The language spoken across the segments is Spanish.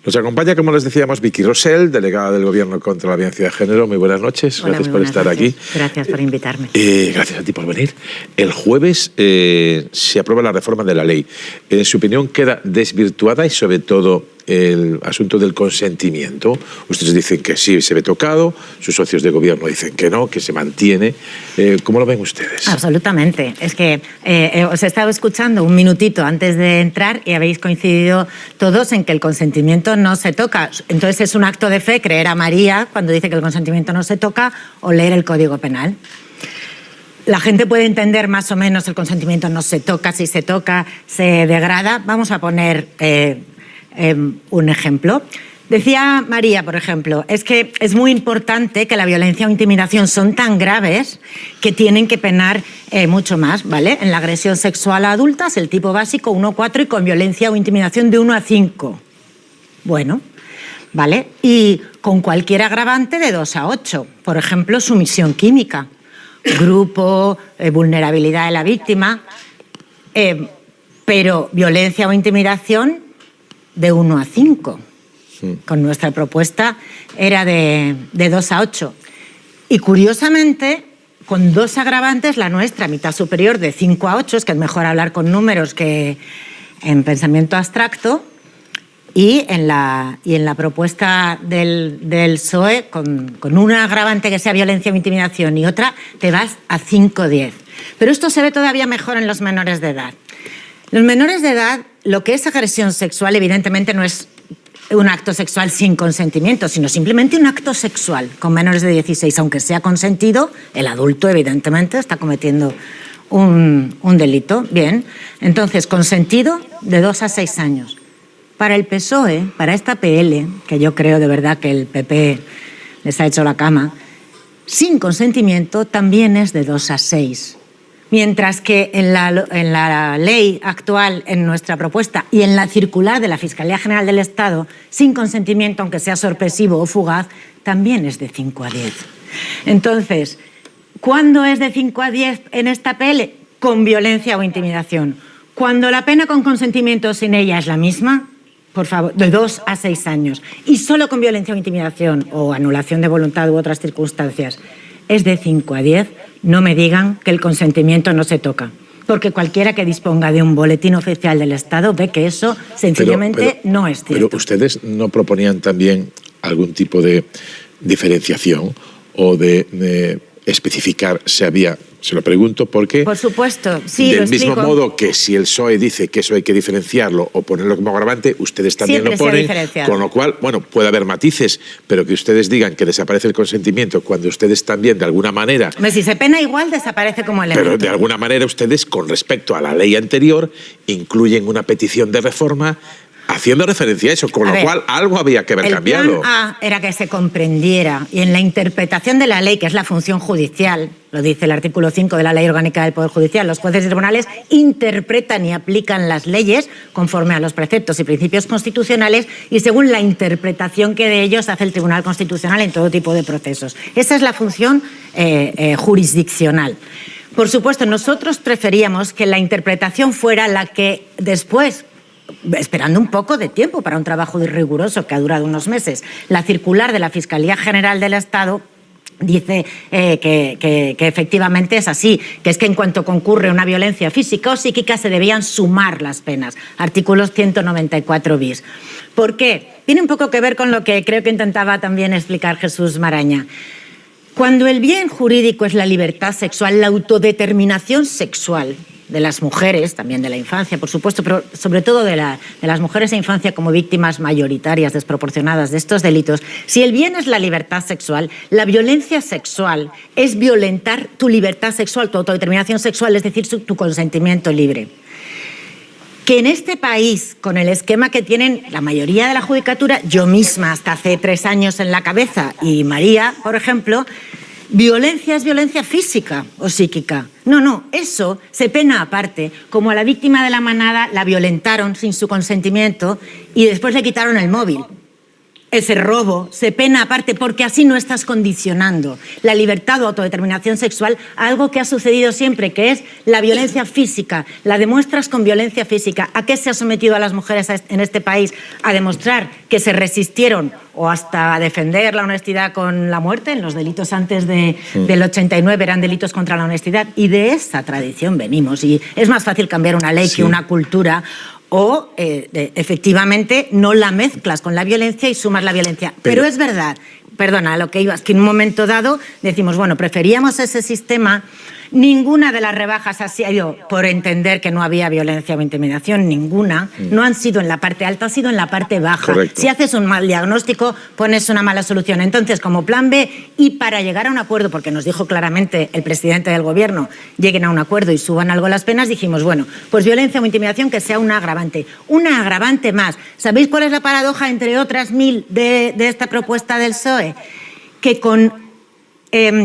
Nos acompaña, como les decíamos, Vicky Rosell, delegada del Gobierno contra la Violencia de Género. Muy buenas noches. Hola, gracias por estar aquí. Gracias por invitarme. Gracias a ti por venir. El jueves se aprueba la reforma de la ley. En su opinión, ¿queda desvirtuada y sobre todo el asunto del consentimiento? Ustedes dicen que sí, se ve tocado, sus socios de gobierno dicen que no, que se mantiene. ¿Cómo lo ven ustedes? Absolutamente. Es que os he estado escuchando un minutito antes de entrar y habéis coincidido todos en que el consentimiento no se toca. Entonces es un acto de fe creer a María cuando dice que el consentimiento no se toca o leer el Código Penal. La gente puede entender más o menos el consentimiento no se toca, si se toca, se degrada. Vamos a poner un ejemplo. Decía María, por ejemplo, es que es muy importante que la violencia o intimidación son tan graves que tienen que penar mucho más, ¿vale? En la agresión sexual a adultas, el tipo básico 1 a 4 y con violencia o intimidación de 1 a 5. Bueno, ¿vale? Y con cualquier agravante de 2 a 8. Por ejemplo, sumisión química, grupo, vulnerabilidad de la víctima, pero violencia o intimidación de 1 a 5. Con nuestra propuesta era de 2 a 8. Y curiosamente, con 2 agravantes, la nuestra, mitad superior, de 5 a 8, es que es mejor hablar con números que en pensamiento abstracto, y en la propuesta del PSOE, con una agravante que sea violencia o intimidación y otra, te vas a 5-10. Pero esto se ve todavía mejor en los menores de edad. Los menores de edad, lo que es agresión sexual, evidentemente no es un acto sexual sin consentimiento, sino simplemente un acto sexual con menores de 16. Aunque sea consentido, el adulto, evidentemente, está cometiendo un delito. Bien, entonces, consentido de 2 a 6 años. Para el PSOE, para esta PL, que yo creo de verdad que el PP les ha hecho la cama, sin consentimiento también es de 2 a 6. Mientras que en la ley actual, en nuestra propuesta y en la circular de la Fiscalía General del Estado, sin consentimiento, aunque sea sorpresivo o fugaz, también es de 5 a 10. Entonces, ¿cuándo es de 5 a 10 en esta PL? Con violencia o intimidación. Cuando la pena con consentimiento o sin ella es la misma, por favor, de 2 a 6 años. Y solo con violencia o intimidación o anulación de voluntad u otras circunstancias es de 5 a 10, no me digan que el consentimiento no se toca. Porque cualquiera que disponga de un boletín oficial del Estado ve que eso sencillamente no es cierto. Pero ustedes no proponían también algún tipo de diferenciación o de especificar si había... Se lo pregunto porque... Por supuesto, sí, del mismo modo que si el PSOE dice que eso hay que diferenciarlo o ponerlo como agravante, ustedes también siempre lo ponen, con lo cual, bueno, puede haber matices, pero que ustedes digan que desaparece el consentimiento cuando ustedes también, de alguna manera... Hombre, si se pena igual, desaparece como elemento. Pero de alguna manera ustedes, con respecto a la ley anterior, incluyen una petición de reforma haciendo referencia a eso, con lo cual algo había que haber cambiado. El plan A era que se comprendiera, y en la interpretación de la ley, que es la función judicial, lo dice el artículo 5 de la Ley Orgánica del Poder Judicial, los jueces y tribunales interpretan y aplican las leyes conforme a los preceptos y principios constitucionales y según la interpretación que de ellos hace el Tribunal Constitucional en todo tipo de procesos. Esa es la función jurisdiccional. Por supuesto, nosotros preferíamos que la interpretación fuera la que después, esperando un poco de tiempo para un trabajo riguroso que ha durado unos meses, la circular de la Fiscalía General del Estado dice que efectivamente es así, que es que en cuanto concurre una violencia física o psíquica se debían sumar las penas. Artículos 194 bis. ¿Por qué? Tiene un poco que ver con lo que creo que intentaba también explicar Jesús Maraña. Cuando el bien jurídico es la libertad sexual, la autodeterminación sexual de las mujeres, también de la infancia, por supuesto, pero sobre todo de las mujeres e infancia como víctimas mayoritarias desproporcionadas de estos delitos, si el bien es la libertad sexual, la violencia sexual es violentar tu libertad sexual, tu autodeterminación sexual, es decir, tu consentimiento libre. Que en este país, con el esquema que tienen la mayoría de la judicatura, yo misma hasta hace 3 años en la cabeza, y María, por ejemplo, violencia es violencia física o psíquica. No, eso se pena aparte. Como a la víctima de La Manada la violentaron sin su consentimiento y después le quitaron el móvil. ese robo, se pena aparte, porque así no estás condicionando la libertad o autodeterminación sexual a algo que ha sucedido siempre, que es la violencia física. La demuestras con violencia física. ¿A qué se ha sometido a las mujeres en este país? A demostrar que se resistieron o hasta a defender la honestidad con la muerte. En los delitos antes del 89 eran delitos contra la honestidad, y de esa tradición venimos. Y es más fácil cambiar una ley que una cultura. O, efectivamente, no la mezclas con la violencia y sumas la violencia. Pero es verdad, perdona, lo que ibas, que en un momento dado decimos, bueno, preferíamos ese sistema. Ninguna de las rebajas ha sido por entender que no había violencia o intimidación, ninguna. No han sido en la parte alta, ha sido en la parte baja. Correcto. Si haces un mal diagnóstico, pones una mala solución. Entonces, como plan B, y para llegar a un acuerdo, porque nos dijo claramente el presidente del gobierno, lleguen a un acuerdo y suban algo las penas, dijimos, bueno, pues violencia o intimidación que sea una agravante. Una agravante más. ¿Sabéis cuál es la paradoja, entre otras 1000, de esta propuesta del PSOE? Que con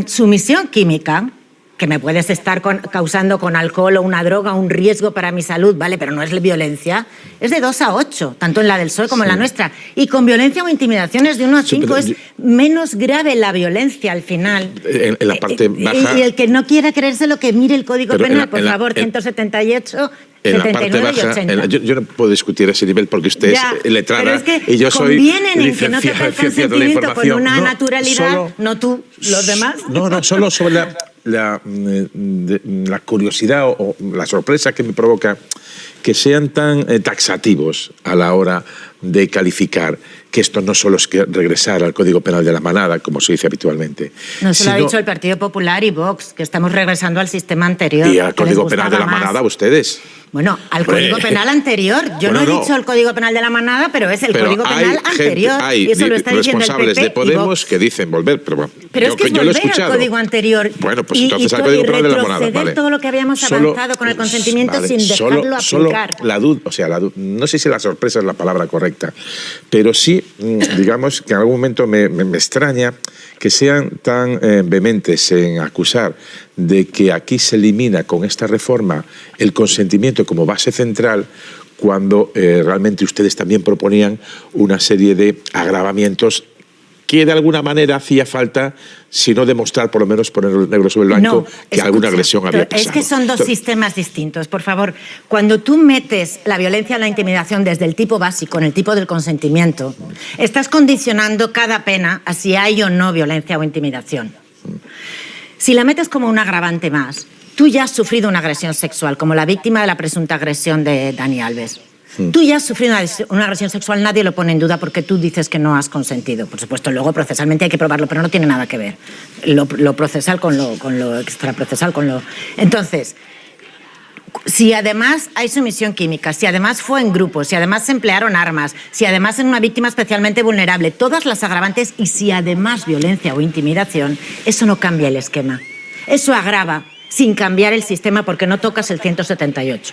sumisión química, que me puedes estar causando con alcohol o una droga un riesgo para mi salud, ¿vale? Pero no es violencia, es de 2 a 8, tanto en la del PSOE como en la nuestra. Y con violencia o intimidación es de 1 a 5, es menos grave la violencia al final. En la parte baja... Y el que no quiera creérselo, que mire el Código Penal, por favor, 178... En la parte baja, yo no puedo discutir ese nivel porque usted es letrada y yo soy licenciado en ciencias de la información. Con una naturalidad, no tú, los demás. No, solo sobre la curiosidad o la sorpresa que me provoca que sean tan taxativos a la hora de calificar que esto no solo es que regresar al Código Penal de la manada, como se dice habitualmente. No se lo ha dicho el Partido Popular y Vox, que estamos regresando al sistema anterior. ¿Y al Código Penal de la manada ustedes? Bueno, al Código Penal anterior. Yo no he dicho el Código Penal de la manada, pero es el Código Penal anterior. Hay y eso lo está diciendo el responsables PP de Podemos que dicen volver, pero es que es volver al Código anterior. Bueno, pues entonces al Código Penal de la manada. Vale. Todo lo que habíamos avanzado con el consentimiento sin dejarlo aplicar. La duda, no sé si la sorpresa es la palabra correcta, pero sí, digamos que en algún momento me extraña que sean tan vehementes en acusar de que aquí se elimina con esta reforma el consentimiento como base central, cuando realmente ustedes también proponían una serie de agravamientos que de alguna manera hacía falta, si no demostrar, por lo menos poner negro sobre blanco, que alguna agresión había pasado. Es que son dos sistemas distintos. Por favor, cuando tú metes la violencia o la intimidación desde el tipo básico en el tipo del consentimiento, estás condicionando cada pena a si hay o no violencia o intimidación. Si la metes como un agravante más, tú ya has sufrido una agresión sexual, como la víctima de la presunta agresión de Dani Alves. Tú ya has sufrido una agresión sexual, nadie lo pone en duda porque tú dices que no has consentido. Por supuesto, luego procesalmente hay que probarlo, pero no tiene nada que ver lo procesal con lo extraprocesal. Entonces, si además hay sumisión química, si además fue en grupo, si además se emplearon armas, si además es una víctima especialmente vulnerable, todas las agravantes, y si además violencia o intimidación, eso no cambia el esquema. Eso agrava sin cambiar el sistema porque no tocas el 178.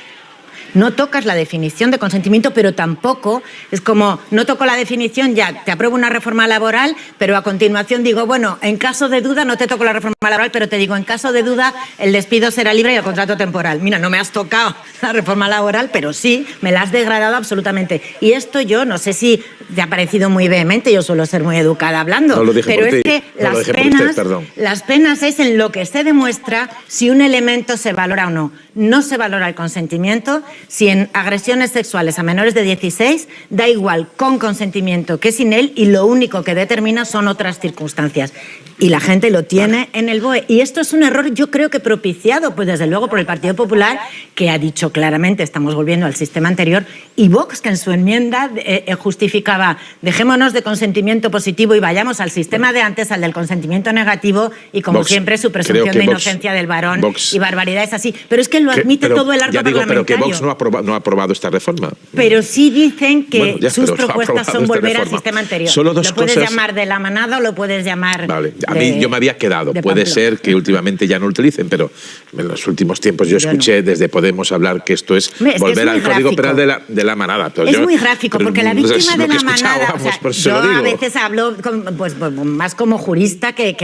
No tocas la definición de consentimiento, pero tampoco es como, no toco la definición, ya te apruebo una reforma laboral, pero a continuación digo, bueno, en caso de duda no te toco la reforma laboral, pero te digo, en caso de duda el despido será libre y el contrato temporal. Mira, no me has tocado la reforma laboral, pero sí, me la has degradado absolutamente. Y esto yo no sé si te ha parecido muy vehemente, yo suelo ser muy educada hablando, no lo dije pero por es ti. que no las penas es en lo que se demuestra si un elemento se valora o no. No se valora el consentimiento. Si en agresiones sexuales a menores de 16, da igual con consentimiento que sin él, y lo único que determina son otras circunstancias. Y la gente lo tiene en el BOE. Y esto es un error, yo creo que propiciado, pues desde luego por el Partido Popular, que ha dicho claramente estamos volviendo al sistema anterior, y Vox, que en su enmienda justificaba dejémonos de consentimiento positivo y vayamos al sistema de antes, al del consentimiento negativo, y como Vox, siempre su presunción de inocencia del varón y barbaridades así. Pero es que lo admite todo el arco parlamentario. Pero que Vox no ha aprobado esta reforma. Pero sí dicen que sus propuestas son volver al sistema anterior. Solo dos lo puedes cosas... llamar de la manada o lo puedes llamar... Vale. A mí yo me había quedado. Puede ser que últimamente ya no lo utilicen, pero en los últimos tiempos yo escuché desde Podemos hablar que esto es volver al Código Penal de la manada. Es muy gráfico, porque la víctima de la manada... Yo a veces hablo pues, más como jurista que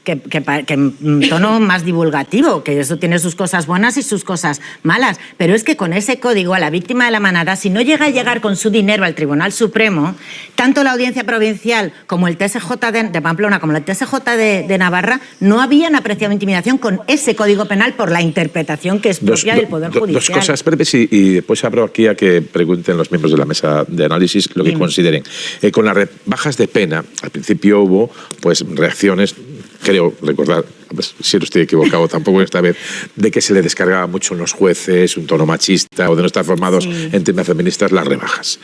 en tono más divulgativo, que eso tiene sus cosas buenas y sus cosas malas. Pero es que con con ese código a la víctima de la manada, si no llega a llegar con su dinero al Tribunal Supremo, tanto la Audiencia Provincial como el TSJ de Pamplona como el TSJ de Navarra no habían apreciado intimidación con ese código penal por la interpretación que es propia del Poder Judicial. Dos cosas breves y después abro aquí a que pregunten los miembros de la mesa de análisis lo que consideren. Con las rebajas de pena, al principio hubo pues reacciones, creo recordar, pues, si no estoy equivocado tampoco esta vez, de que se le descargaba mucho en los jueces un tono machista o de no estar formados en temas feministas las rebajas.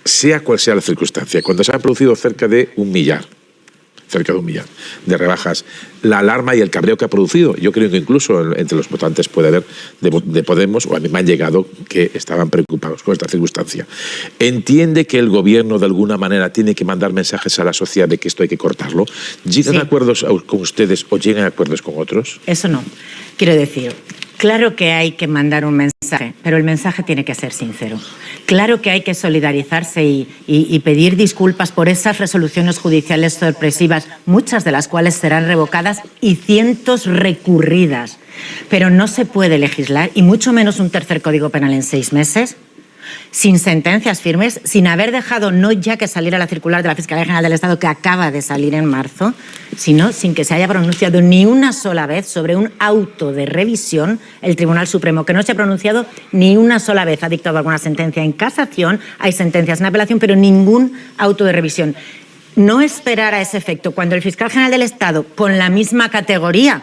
Sea cual sea la circunstancia, cuando se han producido cerca de 1 millar de rebajas, la alarma y el cabreo que ha producido, yo creo que incluso entre los votantes puede haber de Podemos, o a mí me han llegado que estaban preocupados con esta circunstancia. ¿Entiende que el gobierno de alguna manera tiene que mandar mensajes a la sociedad de que esto hay que cortarlo? ¿Llegan a acuerdos con ustedes o llegan a acuerdos con otros? Eso no. Quiero decir, claro que hay que mandar un mensaje, pero el mensaje tiene que ser sincero. Claro que hay que solidarizarse y pedir disculpas por esas resoluciones judiciales sorpresivas, muchas de las cuales serán revocadas y cientos recurridas. Pero no se puede legislar, y mucho menos un tercer Código Penal en 6 meses, sin sentencias firmes, sin haber dejado no ya que saliera la circular de la Fiscalía General del Estado, que acaba de salir en marzo, sino sin que se haya pronunciado ni una sola vez sobre un auto de revisión el Tribunal Supremo, que no se ha pronunciado ni una sola vez. Ha dictado alguna sentencia en casación, hay sentencias en apelación, pero ningún auto de revisión. No esperar a ese efecto cuando el Fiscal General del Estado, con la misma categoría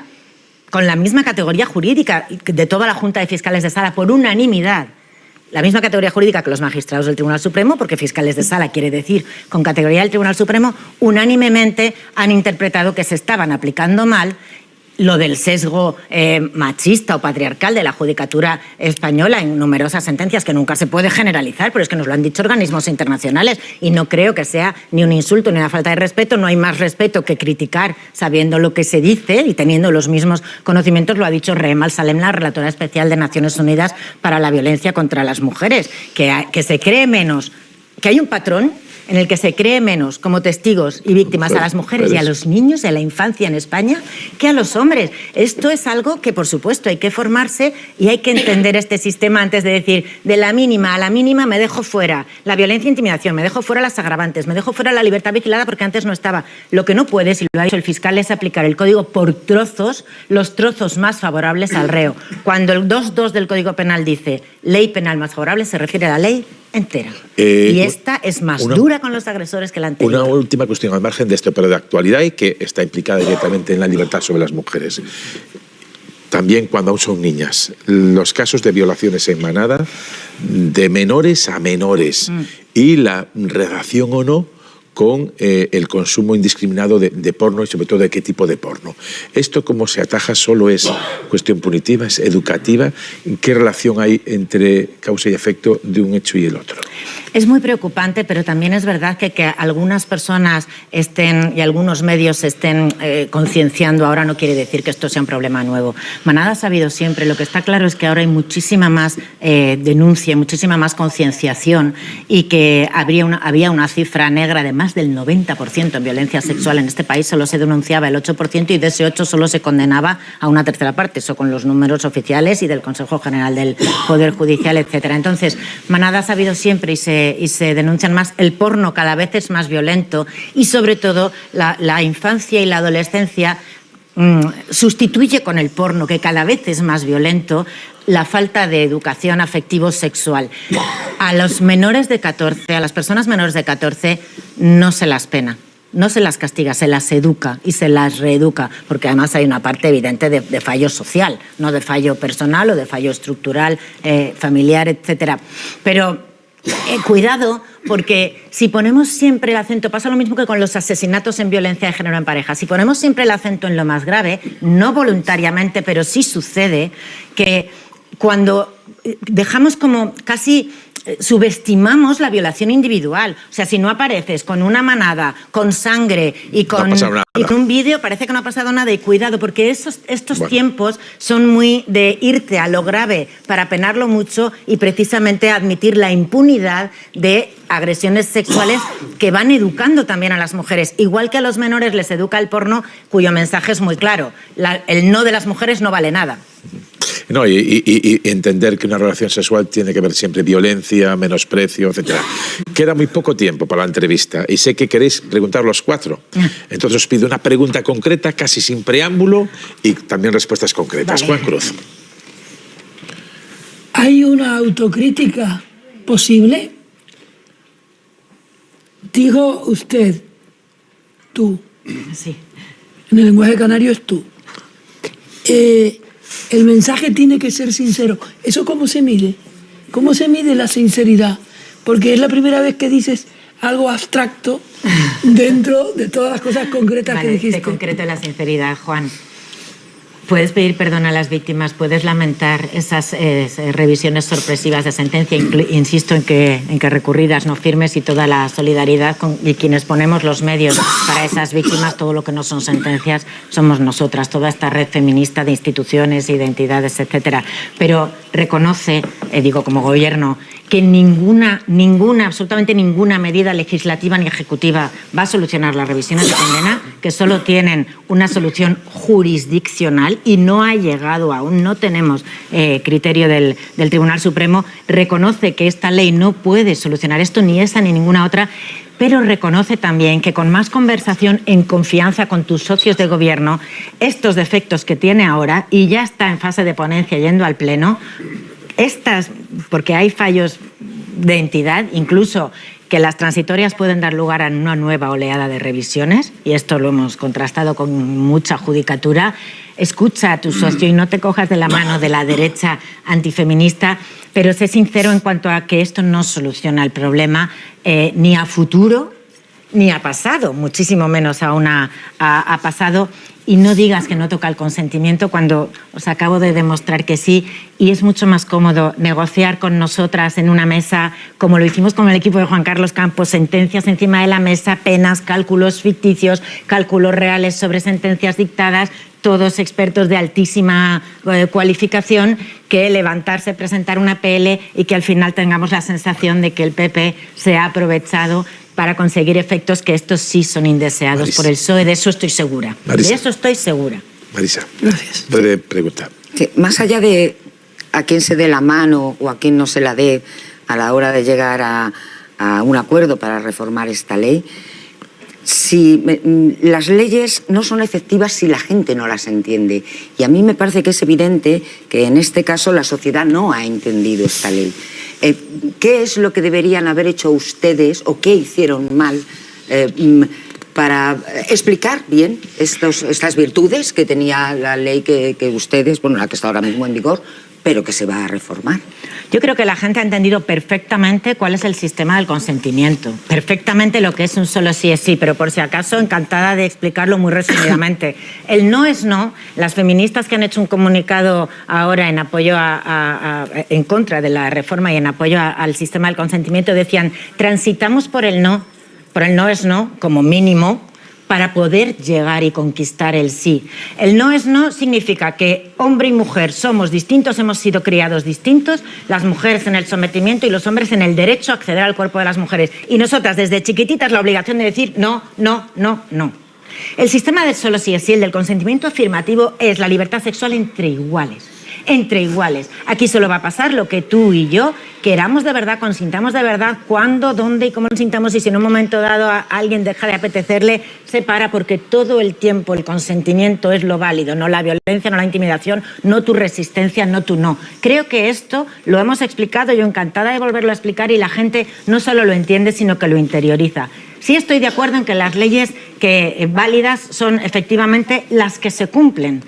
jurídica de toda la Junta de Fiscales de Sala, por unanimidad, la misma categoría jurídica que los magistrados del Tribunal Supremo, porque fiscales de sala quiere decir con categoría del Tribunal Supremo, unánimemente han interpretado que se estaban aplicando mal lo del sesgo machista o patriarcal de la judicatura española en numerosas sentencias, que nunca se puede generalizar, pero es que nos lo han dicho organismos internacionales y no creo que sea ni un insulto ni una falta de respeto. No hay más respeto que criticar sabiendo lo que se dice y teniendo los mismos conocimientos. Lo ha dicho Rehem Al-Salem, la relatora especial de Naciones Unidas para la violencia contra las mujeres, que se cree menos, que hay un patrón en el que se cree menos como testigos y víctimas a las mujeres y a los niños de la infancia en España que a los hombres. Esto es algo que, por supuesto, hay que formarse y hay que entender este sistema antes de decir de la mínima a la mínima me dejo fuera la violencia e intimidación, me dejo fuera las agravantes, me dejo fuera la libertad vigilada porque antes no estaba. Lo que no puede, si lo ha dicho el fiscal, es aplicar el código por trozos, los trozos más favorables al reo. Cuando el 2.2 del Código Penal dice ley penal más favorable, se refiere a la ley entera. Y esta es más dura con los agresores que la anterior. Una última cuestión al margen de esto, pero de actualidad y que está implicada directamente en la libertad sobre las mujeres. También cuando aún son niñas, los casos de violaciones en manada, de menores a menores, y la relación o no con el consumo indiscriminado de porno y sobre todo de qué tipo de porno. ¿Esto cómo se ataja? ¿Solo es cuestión punitiva, es educativa? ¿Qué relación hay entre causa y efecto de un hecho y el otro? Es muy preocupante, pero también es verdad que algunas personas y algunos medios estén concienciando ahora no quiere decir que esto sea un problema nuevo. Manada ha sabido siempre. Lo que está claro es que ahora hay muchísima más denuncia, muchísima más concienciación y que había una cifra negra de más del 90% en violencia sexual en este país. Solo se denunciaba el 8% y de ese 8% solo se condenaba a una tercera parte. Eso con los números oficiales y del Consejo General del Poder Judicial, etcétera. Entonces, Manada ha sabido siempre y se denuncian más. El porno cada vez es más violento y sobre todo la infancia y la adolescencia sustituye con el porno, que cada vez es más violento, la falta de educación afectivo-sexual. A los menores de 14, a las personas menores de 14 no se las pena. No se las castiga, se las educa y se las reeduca, porque además hay una parte evidente de fallo social, no de fallo personal o de fallo estructural, familiar, etcétera. Pero cuidado, porque si ponemos siempre el acento, pasa lo mismo que con los asesinatos en violencia de género en pareja, si ponemos siempre el acento en lo más grave, no voluntariamente, pero sí sucede que cuando dejamos como casi subestimamos la violación individual. O sea, si no apareces con una manada, con sangre y con un vídeo, parece que no ha pasado nada. Y cuidado, porque estos tiempos son muy de irte a lo grave para penarlo mucho y precisamente admitir la impunidad de agresiones sexuales que van educando también a las mujeres. Igual que a los menores les educa el porno, cuyo mensaje es muy claro. El no de las mujeres no vale nada. No, y entender que una relación sexual tiene que ver siempre violencia, menosprecio, etcétera. Queda muy poco tiempo para la entrevista y sé que queréis preguntar los 4. Entonces os pido una pregunta concreta, casi sin preámbulo, y también respuestas concretas. Vale. Juan Cruz. ¿Hay una autocrítica posible? Digo usted, tú. Sí. En el lenguaje canario es tú. El mensaje tiene que ser sincero. ¿Eso cómo se mide? ¿Cómo se mide la sinceridad? Porque es la primera vez que dices algo abstracto dentro de todas las cosas concretas que dijiste. Te concreto la sinceridad, Juan. Puedes pedir perdón a las víctimas, puedes lamentar esas revisiones sorpresivas de sentencia. Insisto en que recurridas, no firmes, y toda la solidaridad y quienes ponemos los medios para esas víctimas, todo lo que no son sentencias, somos nosotras, toda esta red feminista de instituciones, identidades, etcétera. Pero reconoce, digo como gobierno, que ninguna, absolutamente ninguna medida legislativa ni ejecutiva va a solucionar las revisiones de condena, que solo tienen una solución jurisdiccional y no ha llegado aún, no tenemos criterio del Tribunal Supremo. Reconoce que esta ley no puede solucionar esto, ni esa ni ninguna otra, pero reconoce también que con más conversación en confianza con tus socios de gobierno, estos defectos que tiene ahora, y ya está en fase de ponencia yendo al Pleno, porque hay fallos de entidad, incluso que las transitorias pueden dar lugar a una nueva oleada de revisiones, y esto lo hemos contrastado con mucha judicatura. Escucha a tu socio y no te cojas de la mano de la derecha antifeminista, pero sé sincero en cuanto a que esto no soluciona el problema ni a futuro ni a pasado, muchísimo menos aún a pasado. Y no digas que no toca el consentimiento cuando os acabo de demostrar que sí, y es mucho más cómodo negociar con nosotras en una mesa, como lo hicimos con el equipo de Juan Carlos Campos, sentencias encima de la mesa, penas, cálculos ficticios, cálculos reales sobre sentencias dictadas, todos expertos de altísima cualificación, que levantarse, presentar una PL y que al final tengamos la sensación de que el PP se ha aprovechado para conseguir efectos que estos sí son indeseados Marisa. por el PSOE. De eso estoy segura. Marisa. De eso estoy segura. Marisa. Gracias. Puede preguntar. Sí, más allá de a quién se dé la mano o a quién no se la dé a la hora de llegar a un acuerdo para reformar esta ley, las leyes no son efectivas si la gente no las entiende. Y a mí me parece que es evidente que en este caso la sociedad no ha entendido esta ley. ¿Qué es lo que deberían haber hecho ustedes o qué hicieron mal para explicar bien estas virtudes que tenía la ley que ustedes, bueno, la que está ahora mismo en vigor, pero que se va a reformar? Yo creo que la gente ha entendido perfectamente cuál es el sistema del consentimiento, perfectamente lo que es un solo sí es sí, pero por si acaso encantada de explicarlo muy resumidamente. El no es no. Las feministas que han hecho un comunicado ahora en apoyo en contra de la reforma y en apoyo al sistema del consentimiento decían: transitamos por el no es no como mínimo, para poder llegar y conquistar el sí. El no es no significa que hombre y mujer somos distintos, hemos sido criados distintos, las mujeres en el sometimiento y los hombres en el derecho a acceder al cuerpo de las mujeres. Y nosotras desde chiquititas la obligación de decir no, no, no, no. El sistema del solo sí es sí, el del consentimiento afirmativo, es la libertad sexual entre iguales. Entre iguales. Aquí solo va a pasar lo que tú y yo queramos de verdad, consintamos de verdad, cuándo, dónde y cómo nos sintamos, y si en un momento dado a alguien deja de apetecerle, se para, porque todo el tiempo el consentimiento es lo válido, no la violencia, no la intimidación, no tu resistencia, no tu no. Creo que esto lo hemos explicado, yo encantada de volverlo a explicar, y la gente no solo lo entiende, sino que lo interioriza. Sí estoy de acuerdo en que las leyes válidas son efectivamente las que se cumplen.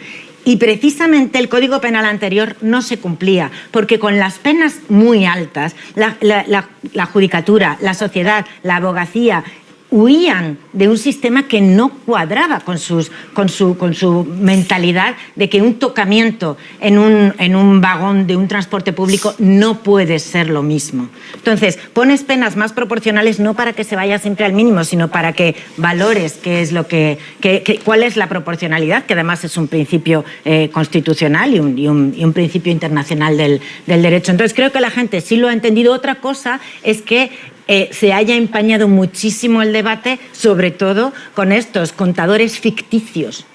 Y precisamente el Código Penal anterior no se cumplía, porque con las penas muy altas, la judicatura, la sociedad, la abogacía huían de un sistema que no cuadraba con su mentalidad de que un tocamiento en un vagón de un transporte público no puede ser lo mismo. Entonces, pones penas más proporcionales no para que se vaya siempre al mínimo, sino para que valores qué es lo cuál es la proporcionalidad, que además es un principio constitucional y un principio internacional del derecho. Entonces, creo que la gente sí lo ha entendido. Otra cosa es que se haya empañado muchísimo el debate, sobre todo con estos contadores ficticios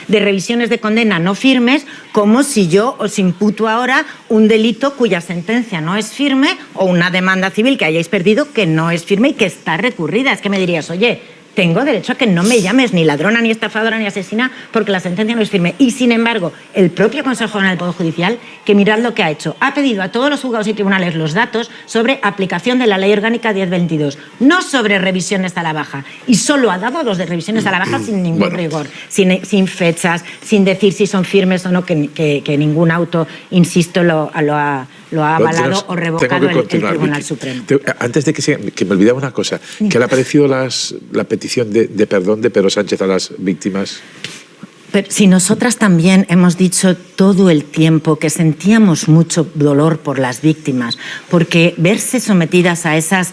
de revisiones de condena no firmes, como si yo os imputo ahora un delito cuya sentencia no es firme o una demanda civil que hayáis perdido que no es firme y que está recurrida. Es que me dirías, oye, tengo derecho a que no me llames ni ladrona, ni estafadora, ni asesina, porque la sentencia no es firme. Y, sin embargo, el propio Consejo General del Poder Judicial, que mirad lo que ha hecho, ha pedido a todos los juzgados y tribunales los datos sobre aplicación de la Ley Orgánica 1022, no sobre revisiones a la baja. Y solo ha dado los de revisiones a la baja sin ningún rigor, sin fechas, sin decir si son firmes o no, que ningún auto, insisto, lo ha avalado o revocado el Tribunal Supremo. Antes de que me olvidaba una cosa, ¿qué le ha parecido la petición de perdón de Pedro Sánchez a las víctimas? Pero si nosotras también hemos dicho todo el tiempo que sentíamos mucho dolor por las víctimas, porque verse sometidas a esa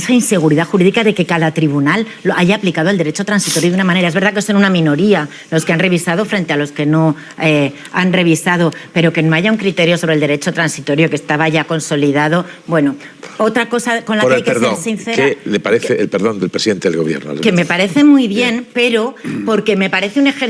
inseguridad jurídica de que cada tribunal lo haya aplicado el derecho transitorio de una manera. Es verdad que son una minoría los que han revisado frente a los que no han revisado, pero que no haya un criterio sobre el derecho transitorio que estaba ya consolidado. Bueno, otra cosa con la que hay que ser sincera... ¿Qué le parece el perdón del presidente del Gobierno? Que me parece muy bien, pero porque me parece un ejercicio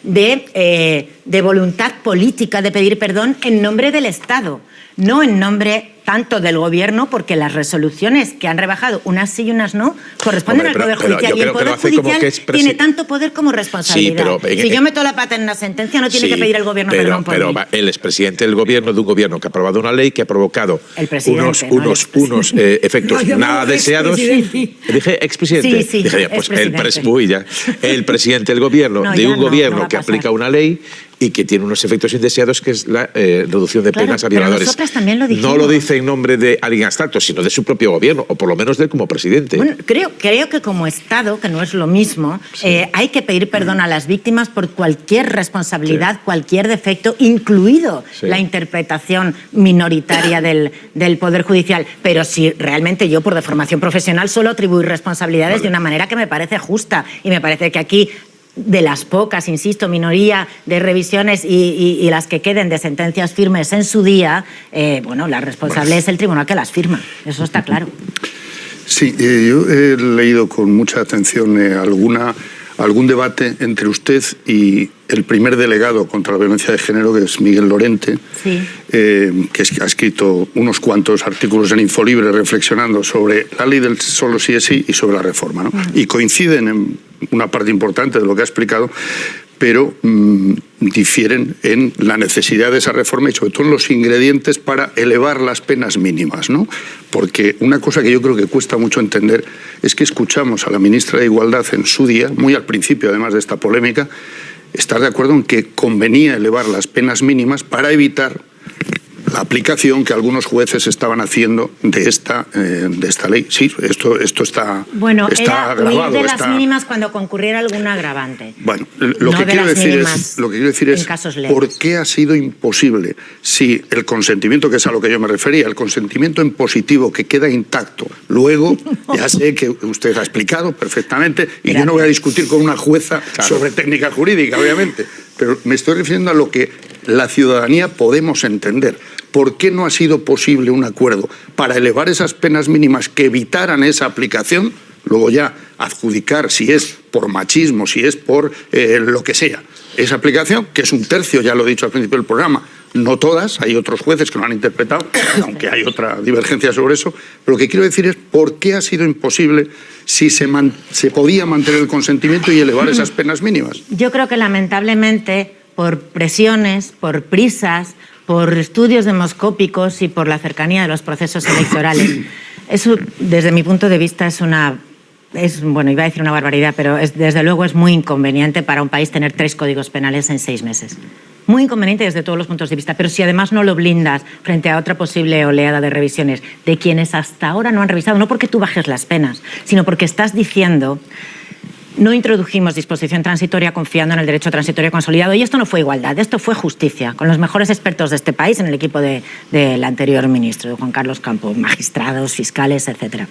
de voluntad política de pedir perdón en nombre del Estado, no en nombre tanto del Gobierno, porque las resoluciones que han rebajado, unas sí y unas no, corresponden al Poder Judicial. Y el Poder Judicial tiene tanto poder como responsabilidad. Sí, si yo meto la pata en una sentencia, no tiene que pedir al Gobierno perdón por mí. Él es presidente del Gobierno, de un Gobierno que ha aprobado una ley que ha provocado unos efectos nada deseados. Dije expresidente. Sí, dije, pues el presidente del Gobierno, de un Gobierno que aplica una ley y que tiene unos efectos indeseados, que es la reducción de penas a violadores. Nosotras también lo dijimos. No lo dice en nombre de alguien abstracto, sino de su propio Gobierno, o por lo menos de él como presidente. Bueno, creo que como Estado, que no es lo mismo, hay que pedir perdón a las víctimas por cualquier responsabilidad, cualquier defecto, incluido la interpretación minoritaria del Poder Judicial. Pero si realmente yo, por deformación profesional, suelo atribuir responsabilidades de una manera que me parece justa, y me parece que aquí, de las pocas, insisto, minoría de revisiones y las que queden de sentencias firmes en su día, la responsable es el tribunal que las firma. Eso está claro. Sí, yo he leído con mucha atención algún debate entre usted y el primer delegado contra la violencia de género, que es Miguel Lorente, que ha escrito unos cuantos artículos en Infolibre reflexionando sobre la ley del solo sí es sí y sobre la reforma, ¿no? Y coinciden en una parte importante de lo que ha explicado, pero difieren en la necesidad de esa reforma y sobre todo en los ingredientes para elevar las penas mínimas, ¿no? Porque una cosa que yo creo que cuesta mucho entender es que escuchamos a la ministra de Igualdad en su día, muy al principio además de esta polémica, estar de acuerdo en que convenía elevar las penas mínimas para evitar la aplicación que algunos jueces estaban haciendo de esta ley. Sí, esto está era grabado. De las mínimas cuando concurriera algún agravante. Bueno, lo que quiero decir es por qué ha sido imposible, si el consentimiento, que es a lo que yo me refería, el consentimiento en positivo que queda intacto, luego ya sé que usted ha explicado perfectamente y yo no voy a discutir con una jueza sobre técnica jurídica, obviamente, pero me estoy refiriendo a lo que la ciudadanía podemos entender. ¿Por qué no ha sido posible un acuerdo para elevar esas penas mínimas que evitaran esa aplicación? Luego ya adjudicar si es por machismo, si es por lo que sea. Esa aplicación, que es un tercio, ya lo he dicho al principio del programa, no todas, hay otros jueces que lo han interpretado, aunque hay otra divergencia sobre eso, pero lo que quiero decir es por qué ha sido imposible si se podía mantener el consentimiento y elevar esas penas mínimas. Yo creo que lamentablemente, por presiones, por prisas, por estudios demoscópicos y por la cercanía de los procesos electorales. Eso, desde mi punto de vista, iba a decir una barbaridad, pero desde luego es muy inconveniente para un país tener 3 códigos penales en 6 meses. Muy inconveniente desde todos los puntos de vista, pero si además no lo blindas frente a otra posible oleada de revisiones de quienes hasta ahora no han revisado, no porque tú bajes las penas, sino porque estás diciendo... No introdujimos disposición transitoria confiando en el derecho transitorio consolidado, y esto no fue igualdad, esto fue justicia, con los mejores expertos de este país en el equipo del anterior ministro, de Juan Carlos Campos, magistrados, fiscales, etc.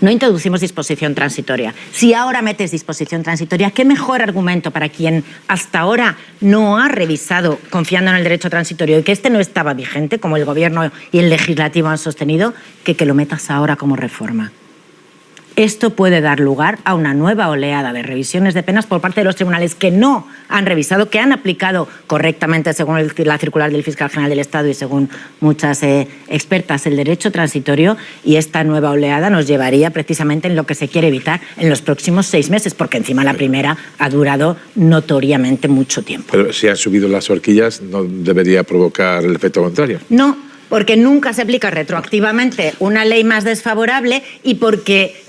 No introducimos disposición transitoria. Si ahora metes disposición transitoria, ¿qué mejor argumento para quien hasta ahora no ha revisado, confiando en el derecho transitorio, y que este no estaba vigente, como el Gobierno y el Legislativo han sostenido, que lo metas ahora como reforma? Esto puede dar lugar a una nueva oleada de revisiones de penas por parte de los tribunales que no han revisado, que han aplicado correctamente, según la circular del Fiscal General del Estado y según muchas expertas, el derecho transitorio, y esta nueva oleada nos llevaría precisamente en lo que se quiere evitar en los próximos 6 meses, porque encima la primera ha durado notoriamente mucho tiempo. Pero si han subido las horquillas, ¿no debería provocar el efecto contrario? No, porque nunca se aplica retroactivamente una ley más desfavorable y porque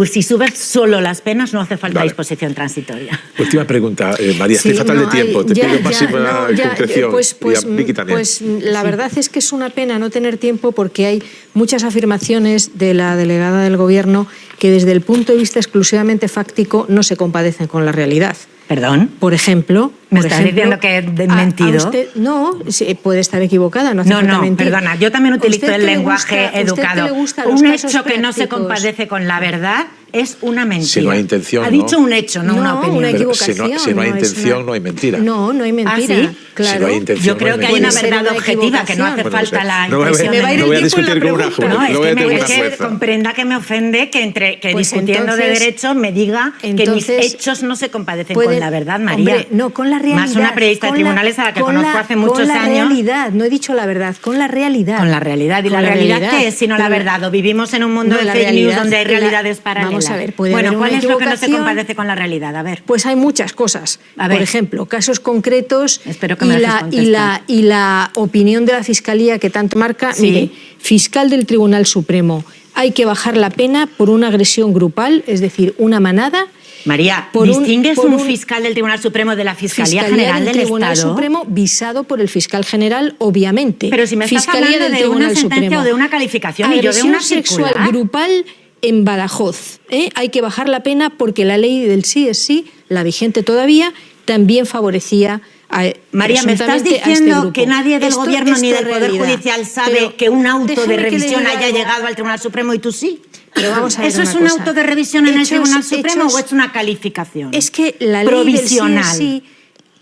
si subes solo las penas no hace falta disposición transitoria. Última pregunta, María, estoy fatal de tiempo, te pido máxima concreción. Pues la verdad es que es una pena no tener tiempo porque hay muchas afirmaciones de la delegada del Gobierno que desde el punto de vista exclusivamente fáctico no se compadecen con la realidad. ¿Perdón? Por ejemplo... ¿Me estás diciendo que he mentido? Usted, no, puede estar equivocada, no hace falta mentir. Perdona, yo también utilizo el lenguaje educado. Un hecho que no se prácticos. Compadece con la verdad es una mentira. Si no hay intención, ha dicho un hecho, no una opinión. Una equivocación. Si no hay intención, no hay mentira. No hay mentira. ¿Ah, sí? Claro. Si no hay intención, yo creo no que hay una verdad objetiva, que no hace falta la intención. No voy a discutir con una jueza. No, es que comprenda que me ofende que pues discutiendo de derecho me diga que mis hechos no se compadecen con la verdad, María. Hombre, no, con la realidad. Más una periodista de tribunales a la que conozco hace muchos años. Con la realidad, no he dicho la verdad, con la realidad. Con la realidad. ¿Y la realidad qué es sino la verdad? ¿O vivimos en un mundo de fake news donde hay realidades paralelas? Vamos a ver, puede haber una ¿cuál es lo que no se equivocación? compadece con la realidad? A ver. Pues hay muchas cosas. A ver. Por ejemplo, casos concretos. Espero que me dejes contestar. y la opinión de la Fiscalía que tanto marca. Sí. Mire, fiscal del Tribunal Supremo, hay que bajar la pena por una agresión grupal, es decir, una manada. María, ¿distingues un fiscal del Tribunal Supremo de la Fiscalía General del Tribunal Estado? Supremo visado por el fiscal general, obviamente. Pero si me estás hablando de una sentencia o de una calificación y yo de una sexual circular. Grupal en Badajoz. Hay que bajar la pena porque la ley del sí es sí, la vigente todavía, también favorecía María, ¿me estás diciendo que nadie del Gobierno ni del Poder Judicial sabe que un auto de revisión haya llegado al Tribunal Supremo y tú sí? Pero vamos a ver ¿Eso es un auto de revisión en el Tribunal Supremo o es una calificación? Es que la ley provisional del sí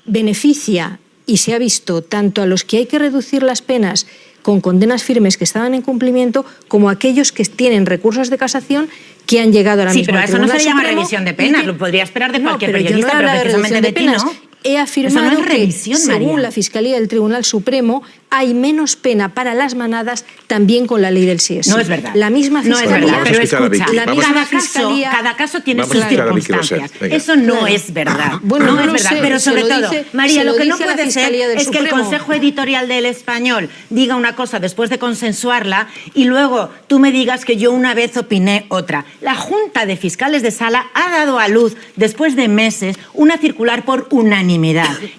beneficia, y se ha visto, tanto a los que hay que reducir las penas con condenas firmes que estaban en cumplimiento, como a aquellos que tienen recursos de casación que han llegado ahora mismo al Tribunal Supremo. Sí, pero eso no se llama revisión de penas, lo podría esperar de cualquier periodista, pero precisamente de ti, ¿no? He afirmado eso no es revisión, que, según la Fiscalía del Tribunal Supremo, hay menos pena para las manadas también con la ley del sí es sí. No es verdad. La misma Fiscalía... No es verdad, pero escucha, Fiscalía, cada caso tiene sus circunstancias. Eso no es verdad. Bueno, no es verdad, pero sobre todo, María, lo que no puede ser es que el Supremo. Consejo Editorial del Español diga una cosa después de consensuarla y luego tú me digas que yo una vez opiné otra. La Junta de Fiscales de Sala ha dado a luz, después de meses, una circular por unanimidad.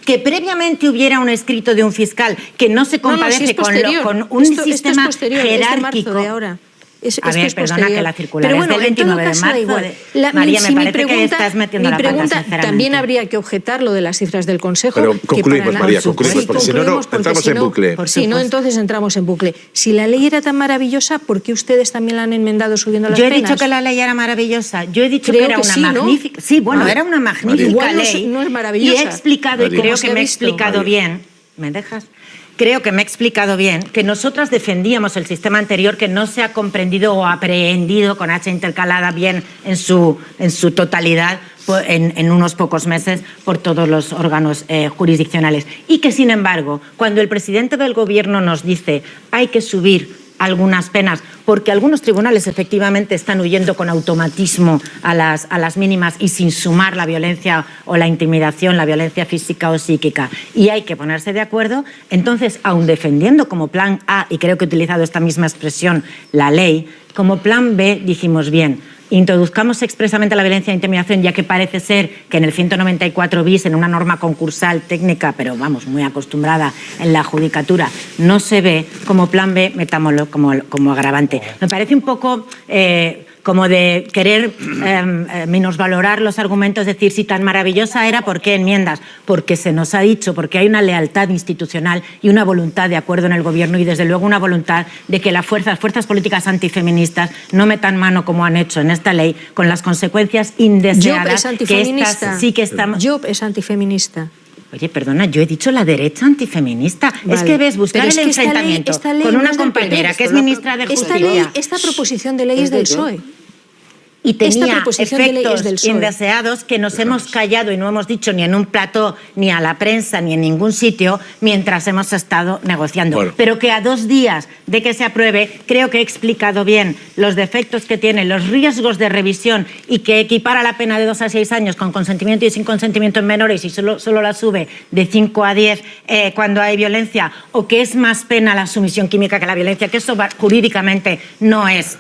Que previamente hubiera un escrito de un fiscal que no se compadece con un sistema jerárquico. De ahora. A ver, perdona, que la circular es del 29 de marzo. María, me parece que estás metiendo la pata, sinceramente. También habría que objetar lo de las cifras del Consejo. Pero concluimos, María, concluimos, porque si no, entramos en bucle. Si no, entonces entramos en bucle. Si la ley era tan maravillosa, ¿por qué ustedes también la han enmendado subiendo las penas? Yo he dicho que la ley era maravillosa. Yo he dicho que era una magnífica... Sí, bueno, era una magnífica ley. No es maravillosa. Y he explicado, y creo que me he explicado bien... ¿Me dejas? Creo que me he explicado bien que nosotras defendíamos el sistema anterior que no se ha comprendido o aprehendido con H intercalada bien en su totalidad en unos pocos meses por todos los órganos jurisdiccionales. Y que, sin embargo, cuando el presidente del Gobierno nos dice hay que subir algunas penas, porque algunos tribunales efectivamente están huyendo con automatismo a las mínimas y sin sumar la violencia o la intimidación, la violencia física o psíquica, y hay que ponerse de acuerdo, entonces, aun defendiendo como plan A, y creo que he utilizado esta misma expresión, la ley, como plan B dijimos bien, introduzcamos expresamente la violencia e intimidación, ya que parece ser que en el 194 bis, en una norma concursal técnica, pero vamos, muy acostumbrada en la judicatura, no se ve como plan B, metámoslo como agravante. Me parece un poco como de querer minusvalorar los argumentos, decir si tan maravillosa era, ¿por qué enmiendas? Porque se nos ha dicho, porque hay una lealtad institucional y una voluntad de acuerdo en el Gobierno y desde luego una voluntad de que las fuerzas políticas antifeministas no metan mano como han hecho en esta ley con las consecuencias indeseadas que estas sí que estamos... Job es antifeminista. Oye, perdona, yo he dicho la derecha antifeminista. Vale. Es que ves, buscar el enfrentamiento esta ley con no una es del compañera PP. que es ministra de Justicia. Esta proposición de ley es del PSOE. Y tenía Esta proposición de ley es efectos del PSOE. indeseados que nos hemos callado y no hemos dicho ni en un plató, ni a la prensa, ni en ningún sitio mientras hemos estado negociando. Bueno. Pero que a 2 días de que se apruebe, creo que he explicado bien los defectos que tiene, los riesgos de revisión y que equipara la pena de 2 a 6 años con consentimiento y sin consentimiento en menores y solo la sube de 5 a 10 cuando hay violencia, o que es más pena la sumisión química que la violencia, que eso jurídicamente no es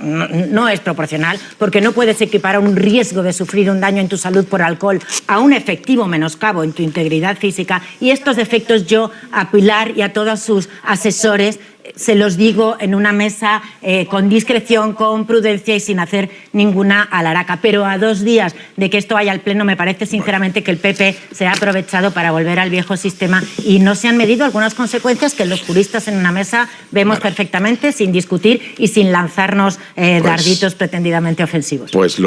proporcional, porque no puedes equiparar un riesgo de sufrir un daño en tu salud por alcohol a un efectivo menoscabo en tu integridad física. Y estos defectos yo a Pilar y a todos sus asesores se los digo en una mesa con discreción, con prudencia y sin hacer ninguna alaraca. Pero a 2 días de que esto vaya al Pleno, me parece sinceramente que el PP se ha aprovechado para volver al viejo sistema y no se han medido algunas consecuencias que los juristas en una mesa vemos perfectamente, sin discutir y sin lanzarnos darditos pretendidamente ofensivos. Pues